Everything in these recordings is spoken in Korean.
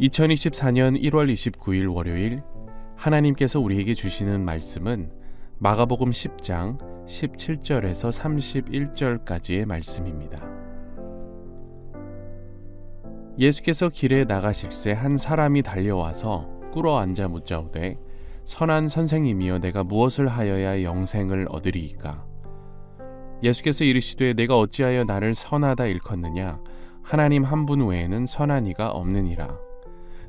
2024년 1월 29일 월요일 하나님께서 우리에게 주시는 말씀은 마가복음 10장 17절에서 31절까지의 말씀입니다. 예수께서 길에 나가실새 한 사람이 달려와서 꿇어 앉아 묻자오되 선한 선생님이여 내가 무엇을 하여야 영생을 얻으리이까? 예수께서 이르시되 내가 어찌하여 나를 선하다 일컫느냐? 하나님 한 분 외에는 선한 이가 없느니라.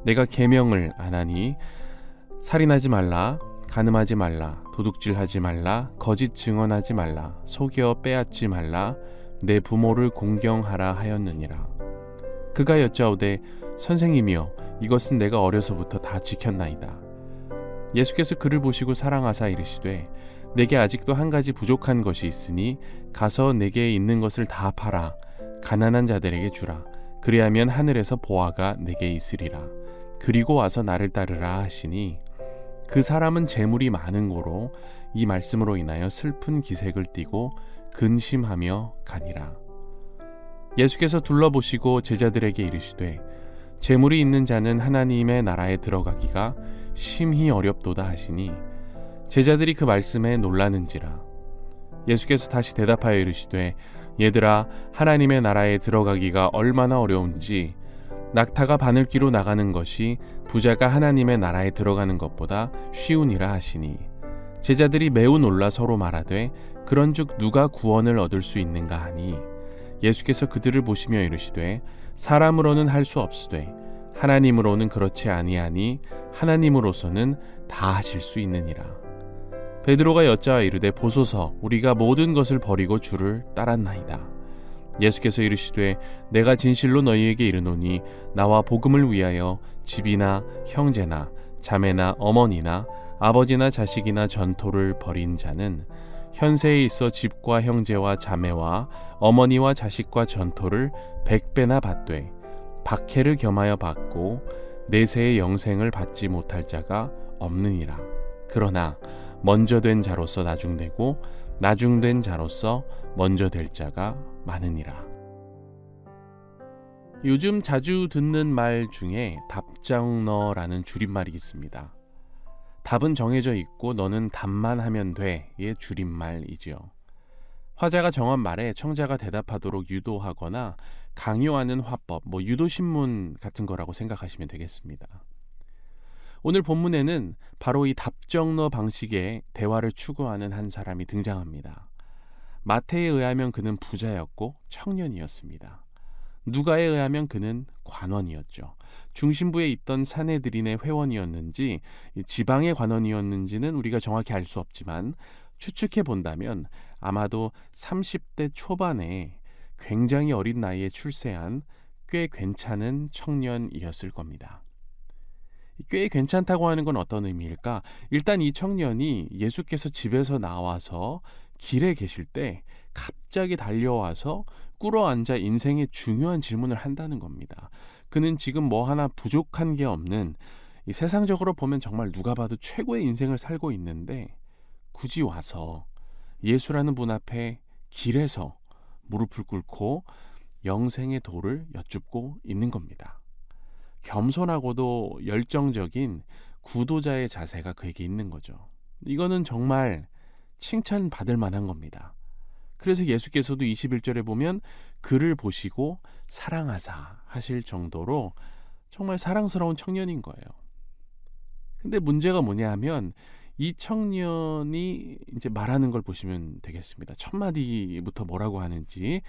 내가 계명을 안 하니 살인하지 말라, 간음하지 말라, 도둑질하지 말라, 거짓 증언하지 말라, 속여 빼앗지 말라, 내 부모를 공경하라 하였느니라. 그가 여짜오되 선생님이여 이것은 내가 어려서부터 다 지켰나이다. 예수께서 그를 보시고 사랑하사 이르시되 내게 아직도 한 가지 부족한 것이 있으니 가서 내게 있는 것을 다 팔아 가난한 자들에게 주라. 그리하면 하늘에서 보화가 내게 있으리라. 그리고 와서 나를 따르라 하시니 그 사람은 재물이 많은 고로 이 말씀으로 인하여 슬픈 기색을 띠고 근심하며 가니라. 예수께서 둘러보시고 제자들에게 이르시되 재물이 있는 자는 하나님의 나라에 들어가기가 심히 어렵도다 하시니 제자들이 그 말씀에 놀라는지라. 예수께서 다시 대답하여 이르시되 얘들아 하나님의 나라에 들어가기가 얼마나 어려운지 낙타가 바늘기로 나가는 것이 부자가 하나님의 나라에 들어가는 것보다 쉬우니라 하시니 제자들이 매우 놀라 서로 말하되 그런즉 누가 구원을 얻을 수 있는가 하니 예수께서 그들을 보시며 이르시되 사람으로는 할 수 없으되 하나님으로는 그렇지 아니하니 하나님으로서는 다 하실 수 있느니라. 베드로가 여짜와 이르되 보소서 우리가 모든 것을 버리고 주를 따랐나이다. 예수께서 이르시되 내가 진실로 너희에게 이르노니 나와 복음을 위하여 집이나 형제나 자매나 어머니나 아버지나 자식이나 전토를 벌인 자는 현세에 있어 집과 형제와 자매와 어머니와 자식과 전토를 100배나 받되 박해를 겸하여 받고 내세의 영생을 받지 못할 자가 없느니라. 그러나 먼저 된 자로서 나중되고 나중된 자로서 먼저 될 자가 많으니라. 요즘 자주 듣는 말 중에 답정너라는 줄임말이 있습니다. 답은 정해져 있고 너는 답만 하면 돼의 줄임말이지요. 화자가 정한 말에 청자가 대답하도록 유도하거나 강요하는 화법, 유도신문 같은 거라고 생각하시면 되겠습니다. 오늘 본문에는 바로 이 답정너 방식의 대화를 추구하는 한 사람이 등장합니다. 마태에 의하면 그는 부자였고 청년이었습니다. 누가에 의하면 그는 관원이었죠. 중심부에 있던 사내들인의 회원이었는지 지방의 관원이었는지는 우리가 정확히 알 수 없지만 추측해 본다면 아마도 30대 초반에 굉장히 어린 나이에 출세한 꽤 괜찮은 청년이었을 겁니다. 꽤 괜찮다고 하는 건 어떤 의미일까? 일단 이 청년이 예수께서 집에서 나와서 길에 계실 때 갑자기 달려와서 꿇어앉아 인생의 중요한 질문을 한다는 겁니다. 그는 지금 뭐 하나 부족한 게 없는 이 세상적으로 보면 정말 누가 봐도 최고의 인생을 살고 있는데 굳이 와서 예수라는 분 앞에 길에서 무릎을 꿇고 영생의 도를 여쭙고 있는 겁니다. 겸손하고도 열정적인 구도자의 자세가 그에게 있는 거죠. 이거는 정말 칭찬받을 만한 겁니다. 그래서 예수께서도 21절에 보면 그를 보시고 사랑하사 하실 정도로 정말 사랑스러운 청년인 거예요. 근데 문제가 뭐냐 하면 이 청년이 이제 말하는 걸 보시면 되겠습니다. 첫 마디부터 뭐라고 하는지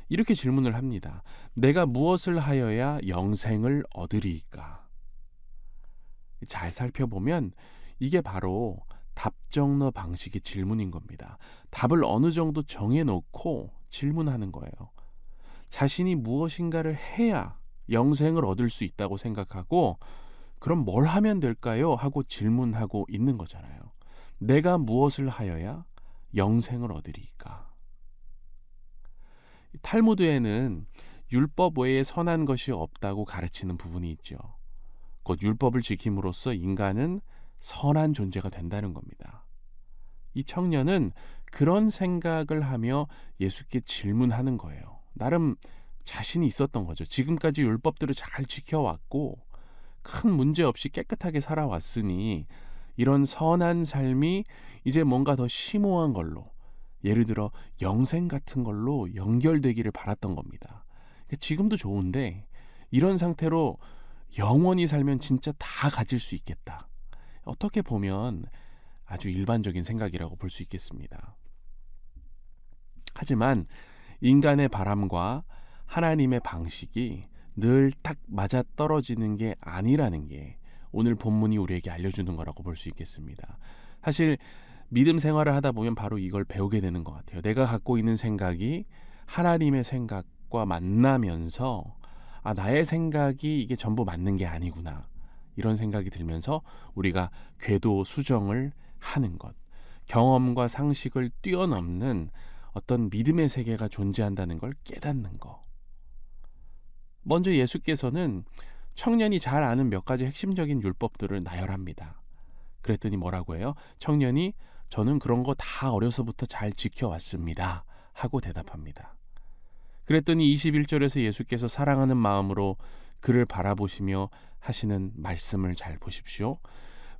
이렇게 질문을 합니다. 내가 무엇을 하여야 영생을 얻으리이까? 잘 살펴보면 이게 바로 답정너 방식의 질문인 겁니다. 답을 어느 정도 정해놓고 질문하는 거예요. 자신이 무엇인가를 해야 영생을 얻을 수 있다고 생각하고 그럼 뭘 하면 될까요? 하고 질문하고 있는 거잖아요. 내가 무엇을 하여야 영생을 얻으리이까? 탈무드에는 율법 외에 선한 것이 없다고 가르치는 부분이 있죠. 곧 율법을 지킴으로써 인간은 선한 존재가 된다는 겁니다. 이 청년은 그런 생각을 하며 예수께 질문하는 거예요. 나름 자신이 있었던 거죠. 지금까지 율법들을 잘 지켜왔고 큰 문제 없이 깨끗하게 살아왔으니 이런 선한 삶이 이제 뭔가 더 심오한 걸로, 예를 들어 영생 같은 걸로 연결되기를 바랐던 겁니다. 지금도 좋은데 이런 상태로 영원히 살면 진짜 다 가질 수 있겠다. 어떻게 보면 아주 일반적인 생각이라고 볼 수 있겠습니다. 하지만 인간의 바람과 하나님의 방식이 늘 딱 맞아떨어지는 게 아니라는 게 오늘 본문이 우리에게 알려주는 거라고 볼 수 있겠습니다. 사실 믿음 생활을 하다 보면 바로 이걸 배우게 되는 것 같아요. 내가 갖고 있는 생각이 하나님의 생각과 만나면서 나의 생각이 이게 전부 맞는 게 아니구나, 이런 생각이 들면서 우리가 궤도 수정을 하는 것, 경험과 상식을 뛰어넘는 어떤 믿음의 세계가 존재한다는 걸 깨닫는 것. 먼저 예수께서는 청년이 잘 아는 몇 가지 핵심적인 율법들을 나열합니다. 그랬더니 뭐라고 해요? 청년이 저는 그런 거 다 어려서부터 잘 지켜왔습니다 하고 대답합니다. 그랬더니 21절에서 예수께서 사랑하는 마음으로 그를 바라보시며 하시는 말씀을 잘 보십시오.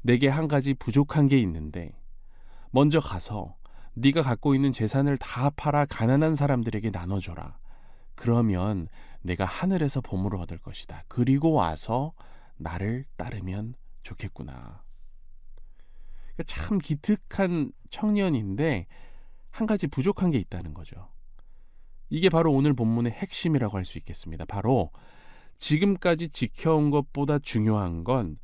내게 한 가지 부족한 게 있는데 먼저 가서 네가 갖고 있는 재산을 다 팔아 가난한 사람들에게 나눠줘라. 그러면 내가 하늘에서 보물을 얻을 것이다. 그리고 와서 나를 따르면 좋겠구나. 참 기특한 청년인데 한 가지 부족한 게 있다는 거죠. 이게 바로 오늘 본문의 핵심이라고 할 수 있겠습니다. 바로 지금까지 지켜온 것보다 중요한 건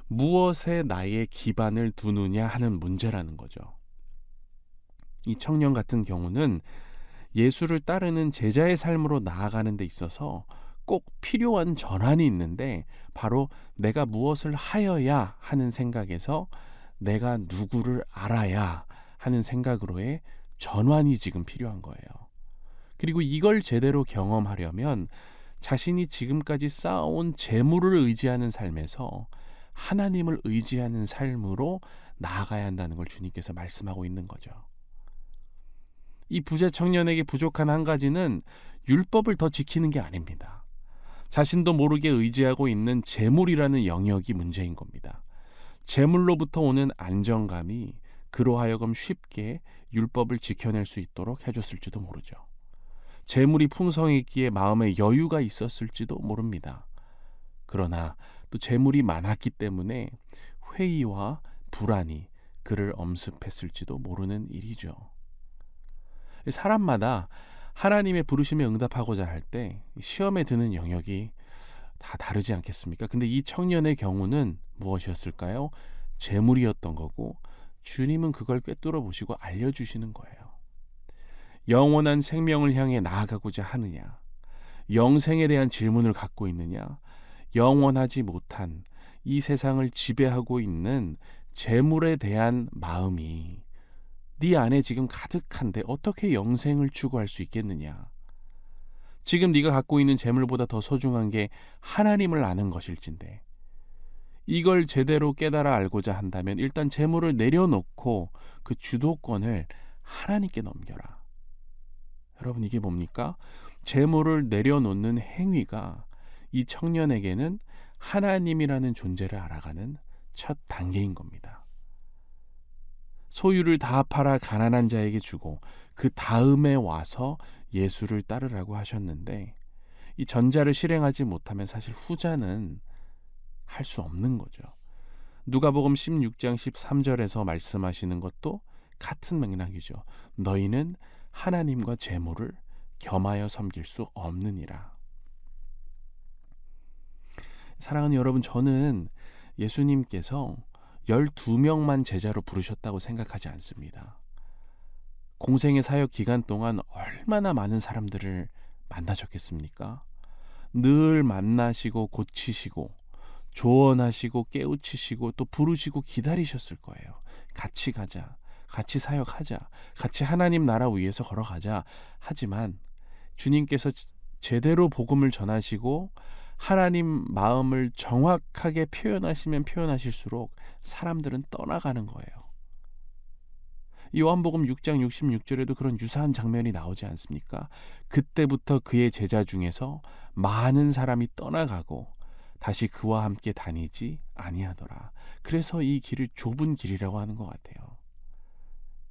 무엇에 나의 기반을 두느냐 하는 문제라는 거죠. 이 청년 같은 경우는 예수를 따르는 제자의 삶으로 나아가는 데 있어서 꼭 필요한 전환이 있는데 바로 내가 무엇을 하여야 하는 생각에서 내가 누구를 알아야 하는 생각으로의 전환이 지금 필요한 거예요. 그리고 이걸 제대로 경험하려면 자신이 지금까지 쌓아온 재물을 의지하는 삶에서 하나님을 의지하는 삶으로 나아가야 한다는 걸 주님께서 말씀하고 있는 거죠. 이 부자 청년에게 부족한 한 가지는 율법을 더 지키는 게 아닙니다. 자신도 모르게 의지하고 있는 재물이라는 영역이 문제인 겁니다. 재물로부터 오는 안정감이 그로 하여금 쉽게 율법을 지켜낼 수 있도록 해줬을지도 모르죠. 재물이 풍성했기에 마음에 여유가 있었을지도 모릅니다. 그러나 또 재물이 많았기 때문에 회의와 불안이 그를 엄습했을지도 모르는 일이죠. 사람마다 하나님의 부르심에 응답하고자 할 때 시험에 드는 영역이 다 다르지 않겠습니까? 근데 이 청년의 경우는 무엇이었을까요? 재물이었던 거고 주님은 그걸 꿰뚫어 보시고 알려주시는 거예요. 영원한 생명을 향해 나아가고자 하느냐? 영생에 대한 질문을 갖고 있느냐? 영원하지 못한 이 세상을 지배하고 있는 재물에 대한 마음이 네 안에 지금 가득한데 어떻게 영생을 추구할 수 있겠느냐? 지금 네가 갖고 있는 재물보다 더 소중한 게 하나님을 아는 것일진데 이걸 제대로 깨달아 알고자 한다면 일단 재물을 내려놓고 그 주도권을 하나님께 넘겨라. 여러분, 이게 뭡니까? 재물을 내려놓는 행위가 이 청년에게는 하나님이라는 존재를 알아가는 첫 단계인 겁니다. 소유를 다 팔아 가난한 자에게 주고 그 다음에 와서 예수를 따르라고 하셨는데 이 전자를 실행하지 못하면 사실 후자는 할 수 없는 거죠. 누가복음 16장 13절에서 말씀하시는 것도 같은 맥락이죠. 너희는 하나님과 재물을 겸하여 섬길 수 없느니라. 사랑하는 여러분, 저는 예수님께서 12명만 제자로 부르셨다고 생각하지 않습니다. 공생의 사역 기간 동안 얼마나 많은 사람들을 만나셨겠습니까? 늘 만나시고 고치시고 조언하시고 깨우치시고 또 부르시고 기다리셨을 거예요. 같이 가자, 같이 사역하자, 같이 하나님 나라 위에서 걸어가자. 하지만 주님께서 제대로 복음을 전하시고 하나님 마음을 정확하게 표현하시면 표현하실수록 사람들은 떠나가는 거예요. 요한복음 6장 66절에도 그런 유사한 장면이 나오지 않습니까? 그때부터 그의 제자 중에서 많은 사람이 떠나가고 다시 그와 함께 다니지 아니하더라. 그래서 이 길을 좁은 길이라고 하는 것 같아요.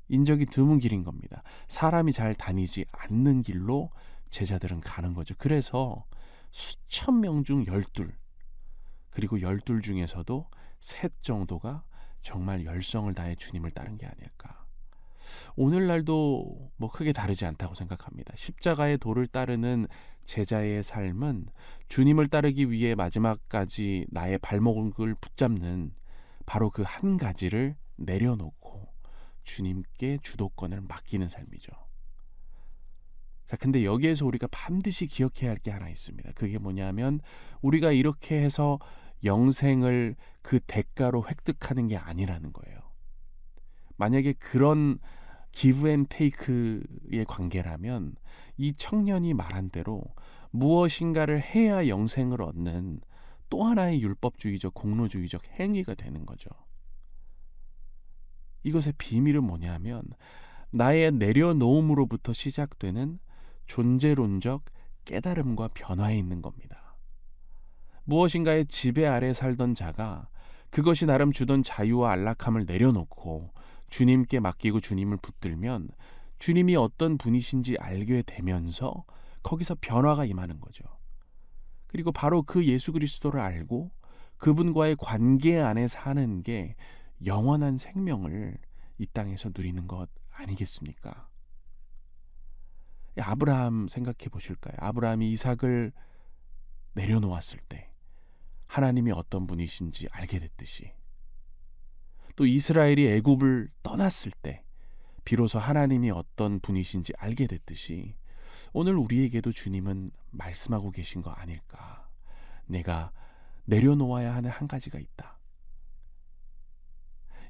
인적이 드문 길인 겁니다. 사람이 잘 다니지 않는 길로 제자들은 가는 거죠. 그래서 수천 명 중 12, 그리고 12 중에서도 셋 정도가 정말 열성을 다해 주님을 따른 게 아닐까. 오늘날도 뭐 크게 다르지 않다고 생각합니다. 십자가의 도를 따르는 제자의 삶은 주님을 따르기 위해 마지막까지 나의 발목을 붙잡는 바로 그 한 가지를 내려놓고 주님께 주도권을 맡기는 삶이죠. 자, 근데 여기에서 우리가 반드시 기억해야 할 게 하나 있습니다. 그게 뭐냐면 우리가 이렇게 해서 영생을 그 대가로 획득하는 게 아니라는 거예요. 만약에 그런 기브 앤 테이크의 관계라면 이 청년이 말한 대로 무엇인가를 해야 영생을 얻는 또 하나의 율법주의적, 공로주의적 행위가 되는 거죠. 이것의 비밀은 뭐냐면 나의 내려놓음으로부터 시작되는 존재론적 깨달음과 변화에 있는 겁니다. 무엇인가의 지배 아래 살던 자가 그것이 나름 주던 자유와 안락함을 내려놓고 주님께 맡기고 주님을 붙들면 주님이 어떤 분이신지 알게 되면서 거기서 변화가 임하는 거죠. 그리고 바로 그 예수 그리스도를 알고 그분과의 관계 안에 사는 게 영원한 생명을 이 땅에서 누리는 것 아니겠습니까? 아브라함 생각해 보실까요? 아브라함이 이삭을 내려놓았을 때 하나님이 어떤 분이신지 알게 됐듯이, 또 이스라엘이 애굽을 떠났을 때 비로소 하나님이 어떤 분이신지 알게 됐듯이 오늘 우리에게도 주님은 말씀하고 계신 거 아닐까. 내가 내려놓아야 하는 한 가지가 있다.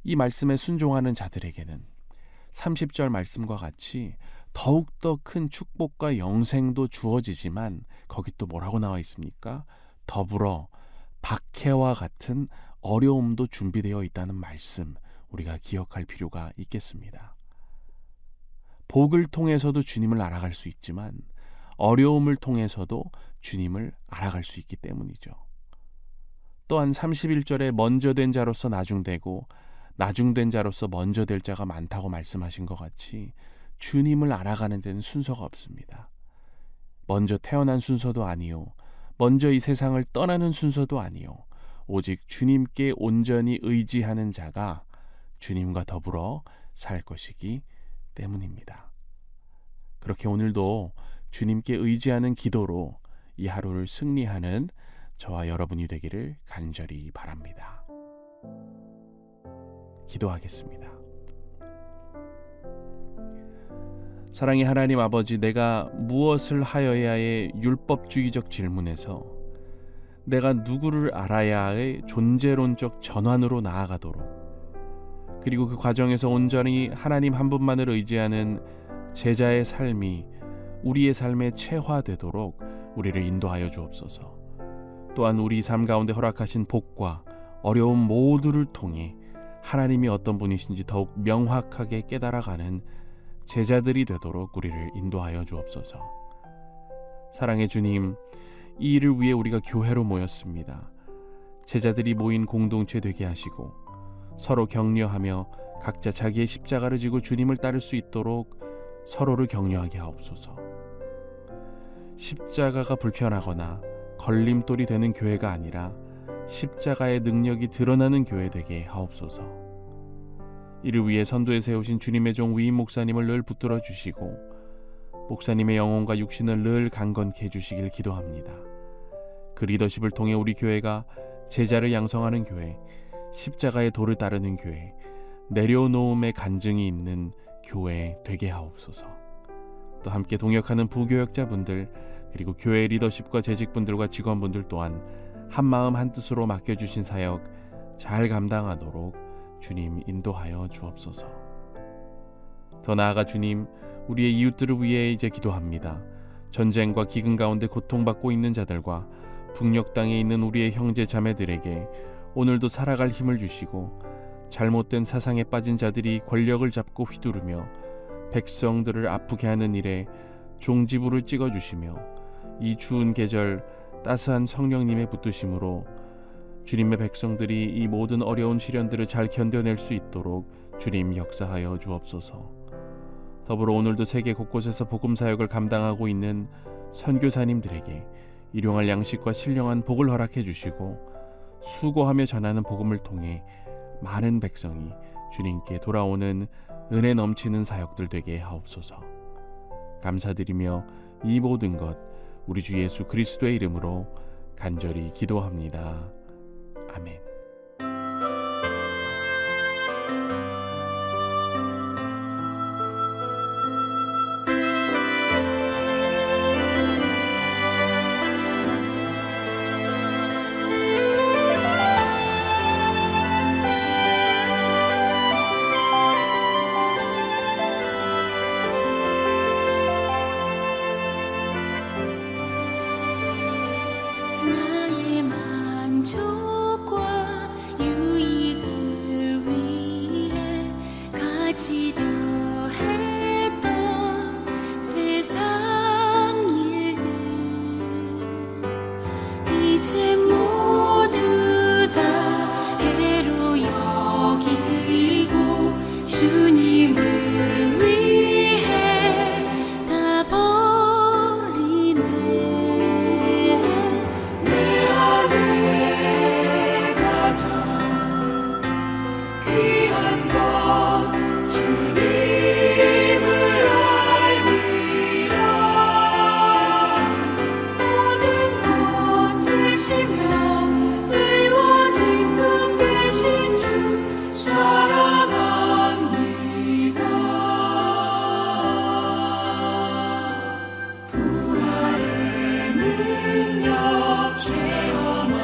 이 말씀에 순종하는 자들에게는 30절 말씀과 같이 더욱더 큰 축복과 영생도 주어지지만 거기 또 뭐라고 나와 있습니까? 더불어 박해와 같은 어려움도 준비되어 있다는 말씀, 우리가 기억할 필요가 있겠습니다. 복을 통해서도 주님을 알아갈 수 있지만 어려움을 통해서도 주님을 알아갈 수 있기 때문이죠. 또한 31절에 먼저 된 자로서 나중되고 나중된 자로서 먼저 될 자가 많다고 말씀하신 것 같이 주님을 알아가는 데는 순서가 없습니다. 먼저 태어난 순서도 아니요, 먼저 이 세상을 떠나는 순서도 아니요, 오직 주님께 온전히 의지하는 자가 주님과 더불어 살 것이기 때문입니다. 그렇게 오늘도 주님께 의지하는 기도로 이 하루를 승리하는 저와 여러분이 되기를 간절히 바랍니다. 기도하겠습니다. 사랑의 하나님 아버지, 내가 무엇을 하여야의 율법주의적 질문에서 내가 누구를 알아야의 존재론적 전환으로 나아가도록, 그리고 그 과정에서 온전히 하나님 한 분만을 의지하는 제자의 삶이 우리의 삶에 체화되도록 우리를 인도하여 주옵소서. 또한 우리 삶 가운데 허락하신 복과 어려움 모두를 통해 하나님이 어떤 분이신지 더욱 명확하게 깨달아가는 제자들이 되도록 우리를 인도하여 주옵소서. 사랑의 주님, 이 일을 위해 우리가 교회로 모였습니다. 제자들이 모인 공동체 되게 하시고 서로 격려하며 각자 자기의 십자가를 지고 주님을 따를 수 있도록 서로를 격려하게 하옵소서. 십자가가 불편하거나 걸림돌이 되는 교회가 아니라 십자가의 능력이 드러나는 교회 되게 하옵소서. 이를 위해 선도에 세우신 주님의 종 위임 목사님을 늘 붙들어 주시고 목사님의 영혼과 육신을 늘 강건케 해주시길 기도합니다. 그 리더십을 통해 우리 교회가 제자를 양성하는 교회, 십자가의 도를 따르는 교회, 내려놓음의 간증이 있는 교회 되게 하옵소서. 또 함께 동역하는 부교역자분들, 그리고 교회 리더십과 재직분들과 직원분들 또한 한마음 한뜻으로 맡겨주신 사역 잘 감당하도록 주님 인도하여 주옵소서. 더 나아가 주님, 우리의 이웃들을 위해 이제 기도합니다. 전쟁과 기근 가운데 고통받고 있는 자들과 북녘 땅에 있는 우리의 형제 자매들에게 오늘도 살아갈 힘을 주시고, 잘못된 사상에 빠진 자들이 권력을 잡고 휘두르며 백성들을 아프게 하는 일에 종지부를 찍어주시며 이 추운 계절 따스한 성령님의 붙드심으로 주님의 백성들이 이 모든 어려운 시련들을 잘 견뎌낼 수 있도록 주님 역사하여 주옵소서. 더불어 오늘도 세계 곳곳에서 복음 사역을 감당하고 있는 선교사님들에게 일용할 양식과 신령한 복을 허락해 주시고 수고하며 전하는 복음을 통해 많은 백성이 주님께 돌아오는 은혜 넘치는 사역들 되게 하옵소서. 감사드리며 이 모든 것 우리 주 예수 그리스도의 이름으로 간절히 기도합니다. 아멘. 나의 만족과 유익을 위해 가지려 했던 세상 일들 이제 모두 다 해로 여기고 주님을 위해 다 버리네. 내 안에 가장 귀한 것 주님을 알미라. 모든 것 되시며 의와 기쁨 되신 주 사랑합니다. 부활의 능력 체험하면서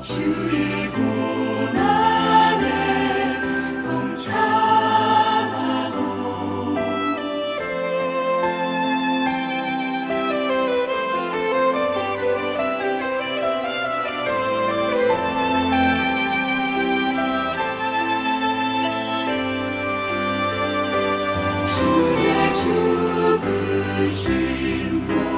주의 고난에 동참하고 주의 죽으신